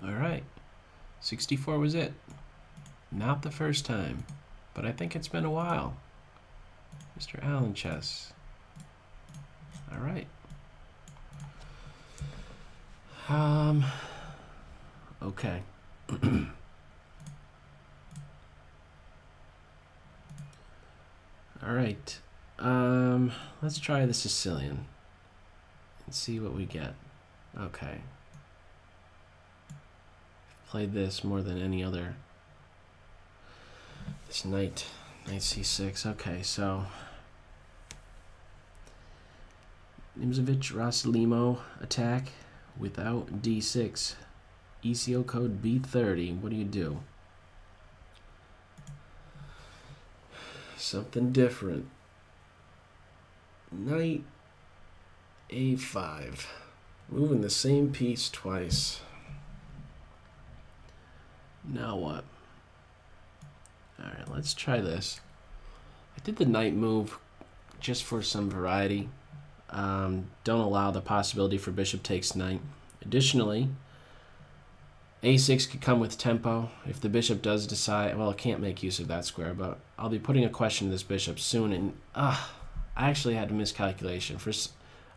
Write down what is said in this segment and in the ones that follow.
All right, 64 was it. Not the first time, but I think it's been a while. Mr. Allen Chess. All right. Okay. All right. Let's try the Sicilian and see what we get. Okay. Played this more than any other. This knight c6. Okay, so Nimzovich-Rossolimo attack without d6. ECO code B30. What do you do? Something different. Knight A5. Moving the same piece twice. Now what? Alright, let's try this. I did the knight move just for some variety. Don't allow the possibility for bishop takes knight. Additionally, a6 could come with tempo. If the bishop does decide, well, it can't make use of that square, but I'll be putting a question to this bishop soon, and I actually had a miscalculation.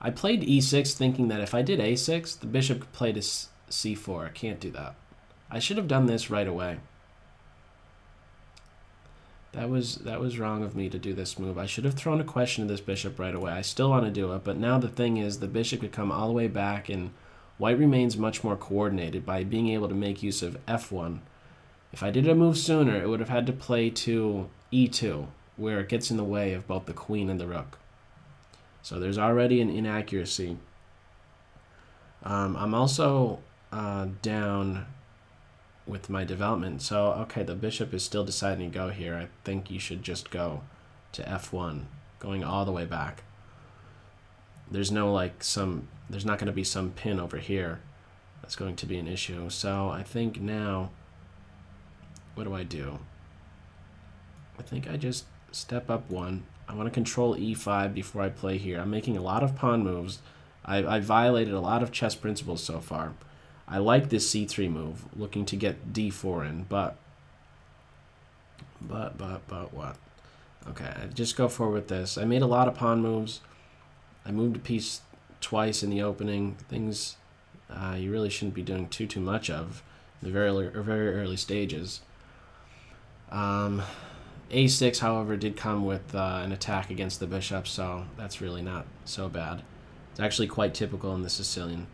I played e6 thinking that if I did a6, the bishop could play to c4. I can't do that. I should have done this right away. That was wrong of me to do this move. I should have thrown a question to this bishop right away. I still want to do it, but now the thing is the bishop could come all the way back, and white remains much more coordinated by being able to make use of f1. If I did a move sooner, it would have had to play to e2, where it gets in the way of both the queen and the rook. So there's already an inaccuracy. I'm also down with my development. So, okay, the bishop is still deciding to go here. I think you should just go to f1, going all the way back. There's no there's not going to be some pin over here that's going to be an issue. So I think now, what do? I think I just step up one. I want to control e5 before I play here. I'm making a lot of pawn moves. I violated a lot of chess principles so far. I like this c3 move, looking to get d4 in, but what? Okay, I just go forward with this. I made a lot of pawn moves. I moved a piece twice in the opening. Things you really shouldn't be doing too much of in the very early stages. A6, however, did come with an attack against the bishop, so that's really not so bad. It's actually quite typical in the Sicilian.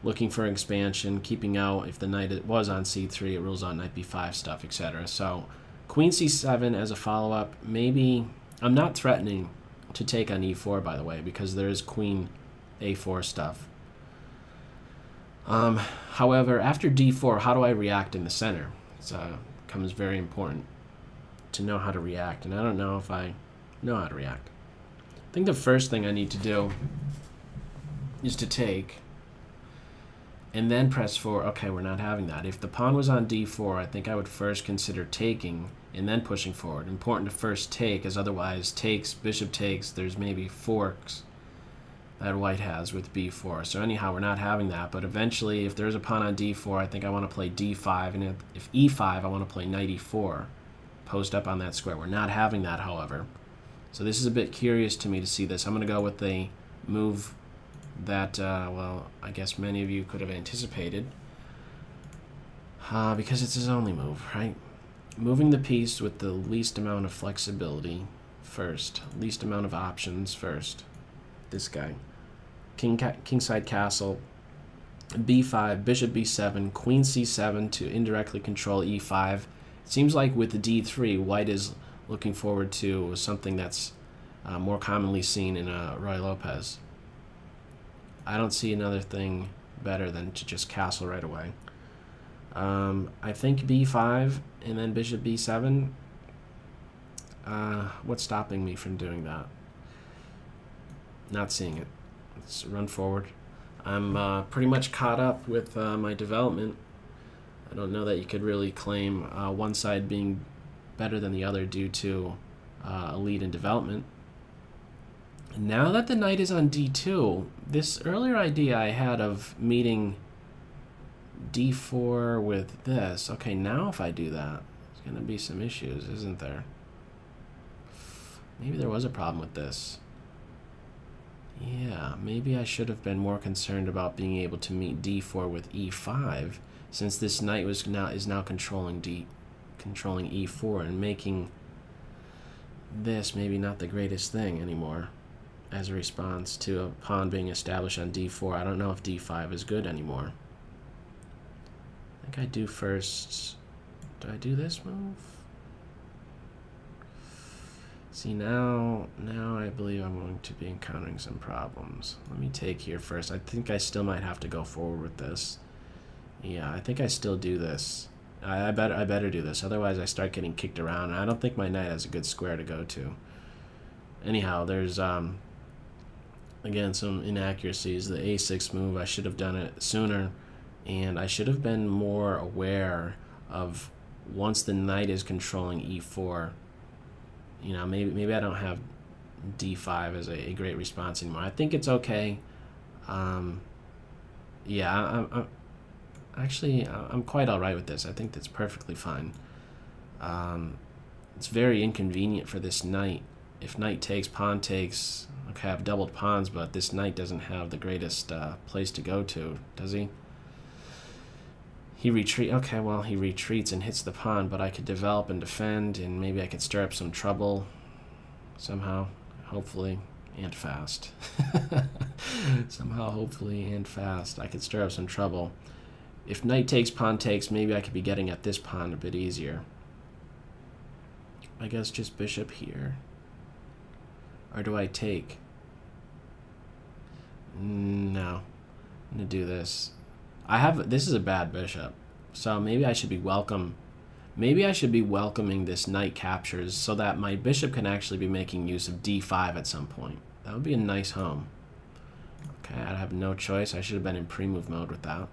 Looking for expansion, keeping out if the knight was on c3, it rules out knight b5 stuff, etc. So queen c7 as a follow-up. Maybe I'm not threatening to take on e4, by the way, because there is queen a4 stuff. However, after d4, how do I react in the center? It becomes very important to know how to react, and I don't know if I know how to react. I think the first thing I need to do is to take and then press 4. Okay, we're not having that. If the pawn was on d4, I think I would first consider taking and then pushing forward. Important to first take, as otherwise bishop takes, there's maybe forks that white has with b4. So anyhow, we're not having that, but eventually if there's a pawn on d4, I think I want to play d5, and if e5, I want to play knight e4, post up on that square. We're not having that, however. So this is a bit curious to me to see this. I'm going to go with the move that, well, I guess many of you could have anticipated, because it's his only move, right? Moving the piece with the least amount of flexibility first, least amount of options first. This guy. Kingside castle, b5, bishop b7, queen c7 to indirectly control e5. It seems like with the d3, white is looking forward to something that's more commonly seen in Roy Lopez. I don't see another thing better than to just castle right away. I think b5 and then bishop b7. What's stopping me from doing that? Not seeing it. Let's run forward. I'm pretty much caught up with my development. I don't know that you could really claim one side being better than the other due to a lead in development. Now that the knight is on d2, this earlier idea I had of meeting d4 with this. Okay, now if I do that, there's going to be some issues, isn't there? Maybe there was a problem with this. Yeah, maybe I should have been more concerned about being able to meet d4 with e5, since this knight is now controlling e4 and making this maybe not the greatest thing anymore as a response to a pawn being established on d4. I don't know if d5 is good anymore. I think I do first. Do I do this move? See, now I believe I'm going to be encountering some problems. Let me take here first. I think I still might have to go forward with this. Yeah, I think I still do this. I better do this, otherwise I start getting kicked around, and I don't think my knight has a good square to go to. Anyhow, there's again some inaccuracies. The a6 move, I should have done it sooner, and I should have been more aware of once the knight is controlling e4. You know, maybe I don't have d5 as a great response anymore. I think it's okay. Yeah, I'm quite all right with this. I think that's perfectly fine. It's very inconvenient for this knight. If knight takes, pawn takes. Okay, I've doubled pawns, but this knight doesn't have the greatest place to go to, does he? He retreat. Okay, well, he retreats and hits the pawn, but I could develop and defend, and maybe I could stir up some trouble somehow, hopefully, and fast. Somehow, hopefully, and fast. I could stir up some trouble. If knight takes, pawn takes, maybe I could be getting at this pawn a bit easier. I guess just bishop here. Or do I take? No. I'm going to do this. This is a bad bishop, so maybe I should be welcoming this knight captures so that my bishop can actually be making use of d5 at some point. That would be a nice home. Okay, I have no choice. I should have been in pre-move mode with that.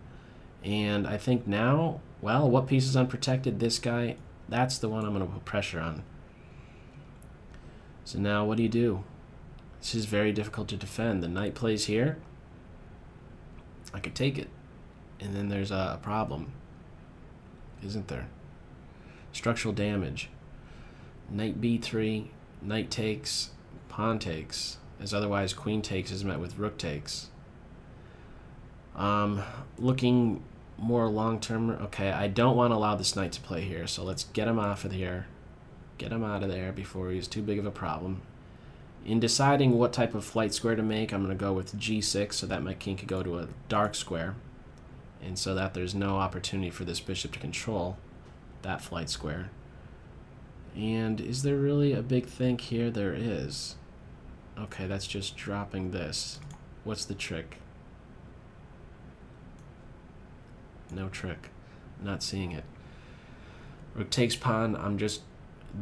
And I think now, well, what piece is unprotected? This guy, that's the one I'm going to put pressure on. So now what do? This is very difficult to defend. The knight plays here. I could take it. And then there's a problem, isn't there? Structural damage. Knight b3, knight takes, pawn takes, as otherwise queen takes is met with rook takes. Looking more long-term, okay, I don't want to allow this knight to play here, so let's get him off of here. Get him out of there before he's too big of a problem. In deciding what type of flight square to make, I'm going to go with g6 so that my king could go to a dark square, and so that there's no opportunity for this bishop to control that flight square. And is there really a big think here? There is. Okay, that's just dropping this. What's the trick? No trick. Not seeing it. Rook takes pawn.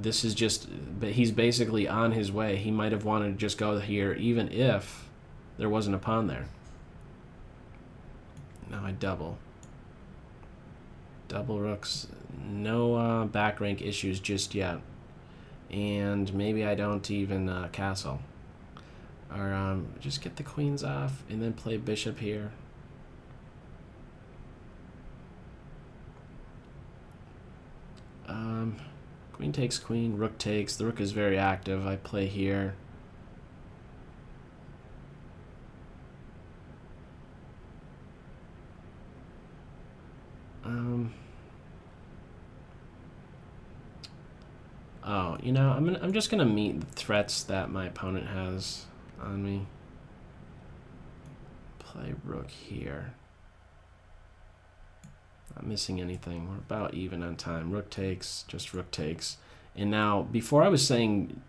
But he's basically on his way. He might have wanted to just go here even if there wasn't a pawn there. Now I double. Double rooks. No back rank issues just yet. And maybe I don't even castle. Or just get the queens off and then play bishop here. Queen takes queen, rook takes. The rook is very active. I play here. Oh, you know, I'm just gonna meet the threats that my opponent has on me. Play rook here. Not missing anything. We're about even on time. Rook takes, just rook takes. And now, before I was saying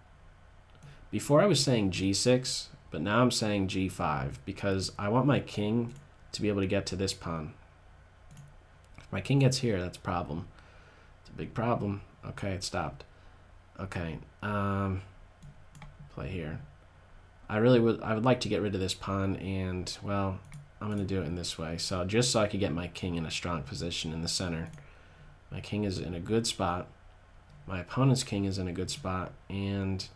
g6, but now I'm saying g5 because I want my king to be able to get to this pawn. If my king gets here, that's a problem. It's a big problem. Okay, it stopped. Okay, play here. I would like to get rid of this pawn, and well, I'm gonna do it in this way. So just so I could get my king in a strong position in the center. My king is in a good spot. My opponent's king is in a good spot, and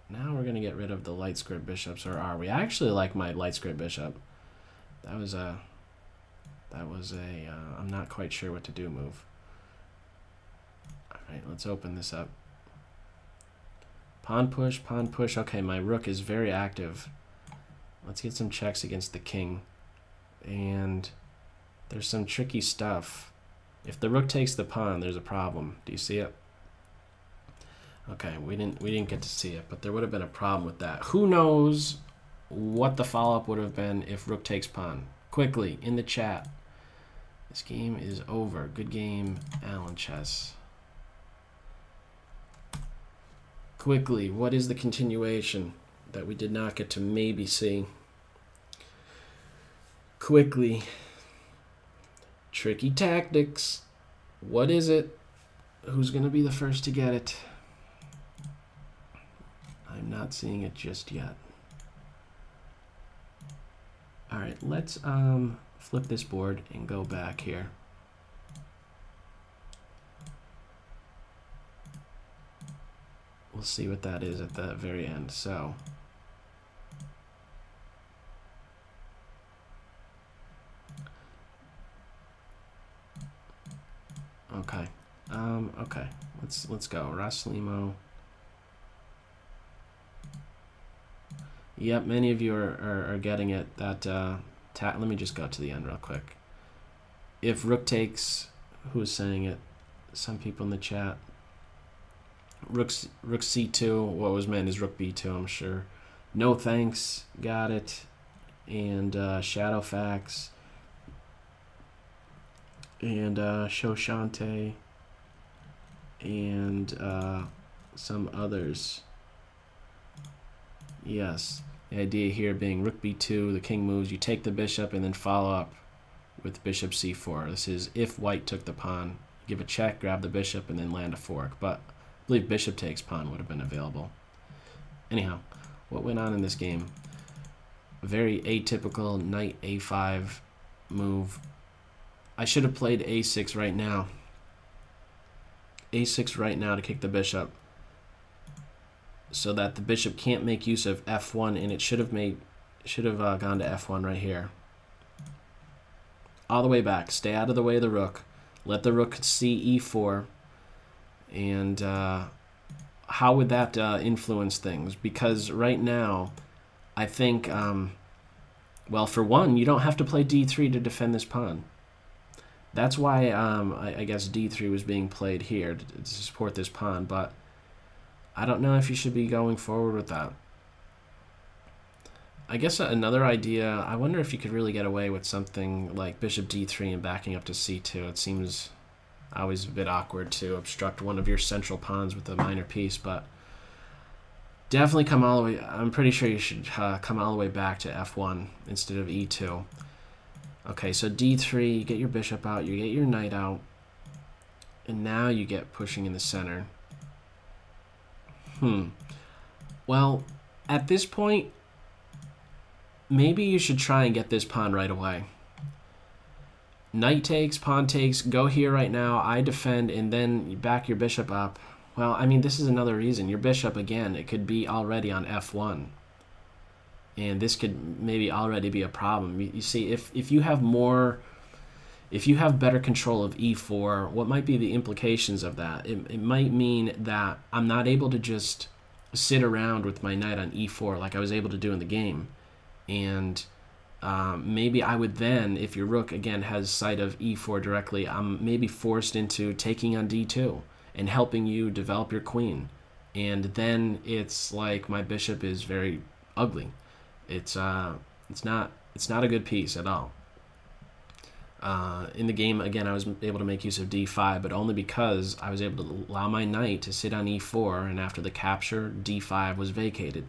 now we're gonna get rid of the light square bishops, or are we? I actually like my light square bishop. That was That was a I'm not quite sure what to do move. All right, let's open this up. Pawn push, pawn push. Okay, my rook is very active. Let's get some checks against the king. And there's some tricky stuff. If the rook takes the pawn, there's a problem. Do you see it? Okay, we didn't get to see it, but there would have been a problem with that. Who knows what the follow-up would have been if rook takes pawn? Quickly, in the chat. This game is over. Good game, Alan Chess. Quickly, what is the continuation that we did not get to maybe see? Quickly. Tricky tactics. What is it? Who's going to be the first to get it? I'm not seeing it just yet. All right, let's flip this board and go back here. We'll see what that is at the very end. So okay. Okay. Let's go. Rossolimo. Yep, many of you are getting it. That let me just go to the end real quick. If rook takes, who's saying it? Some people in the chat. Rook c2. What was meant is rook b2, I'm sure. No thanks. Got it. And Shadowfax. And Shoshante. And some others. Yes. The idea here being rook b2, the king moves, you take the bishop and then follow up with bishop c4. This is if white took the pawn. Give a check, grab the bishop, and then land a fork. But I believe bishop takes pawn would have been available. Anyhow, what went on in this game? A very atypical knight a5 move. I should have played a6 right now. a6 right now to kick the bishop, so that the bishop can't make use of f1, and it should have gone to f1 right here. All the way back. Stay out of the way of the rook. Let the rook see e4. And how would that influence things? Because right now, I think, well, for one, you don't have to play d3 to defend this pawn. That's why I guess d3 was being played here to support this pawn, but I don't know if you should be going forward with that. I guess another idea, I wonder if you could really get away with something like bishop d3 and backing up to c2. It seems always a bit awkward to obstruct one of your central pawns with a minor piece, but definitely come all the way. I'm pretty sure you should come all the way back to f1 instead of e2. Okay, so d3, you get your bishop out, you get your knight out, and now you get pushing in the center. Well, at this point, maybe you should try and get this pawn right away. Knight takes, pawn takes, go here right now, I defend, and then you back your bishop up. Well, I mean, this is another reason. Your bishop, again, it could be already on f1. And this could maybe already be a problem. You see, if you have more, if you have better control of e4, what might be the implications of that? It might mean that I'm not able to just sit around with my knight on e4 like I was able to do in the game. And maybe I would then, if your rook, again, has sight of e4 directly, I'm maybe forced into taking on d2 and helping you develop your queen. And then it's like my bishop is very ugly. It's not a good piece at all. In the game, again, I was able to make use of d5, but only because I was able to allow my knight to sit on e4, and after the capture, d5 was vacated.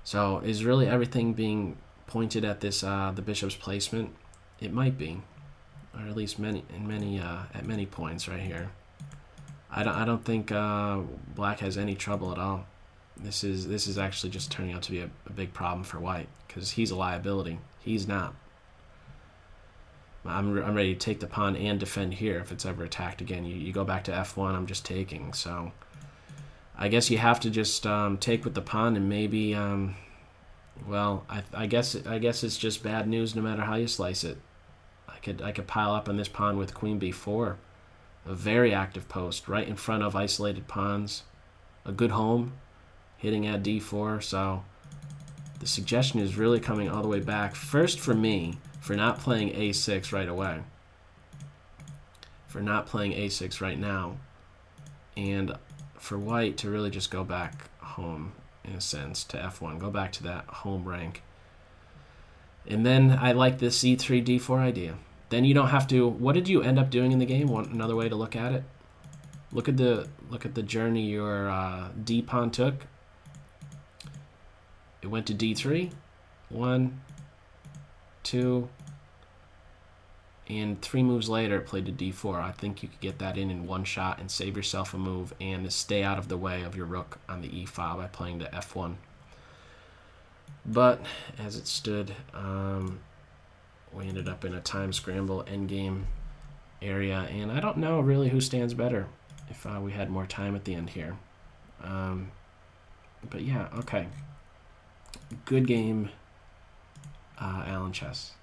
So is really everything being pointed at this the bishop's placement? It might be, or at least at many points right here. I don't think black has any trouble at all. This is actually just turning out to be a big problem for white, because he's a liability. He's not. I'm ready to take the pawn and defend here if it's ever attacked again. You go back to f1, I'm just taking. So I guess you have to just take with the pawn, and maybe, well, I guess it's just bad news no matter how you slice it. I could pile up on this pawn with queen b4. A very active post right in front of isolated pawns. A good home, hitting at d4. So the suggestion is really coming all the way back. First for me, for not playing a6 right away. For not playing a6 right now. And for white to really just go back home, in a sense, to f1. Go back to that home rank. And then I like this c3 d4 idea. Then you don't have to. What did you end up doing in the game? Another way to look at it. Look at the journey your d pawn took. It went to d3. 1, 2, and 3 moves later it played to d4. I think you could get that in one shot and save yourself a move and stay out of the way of your rook on the e file by playing to f1. But as it stood, we ended up in a time scramble endgame area, and I don't know really who stands better if we had more time at the end here. But yeah, okay. Good game, Alan Chess.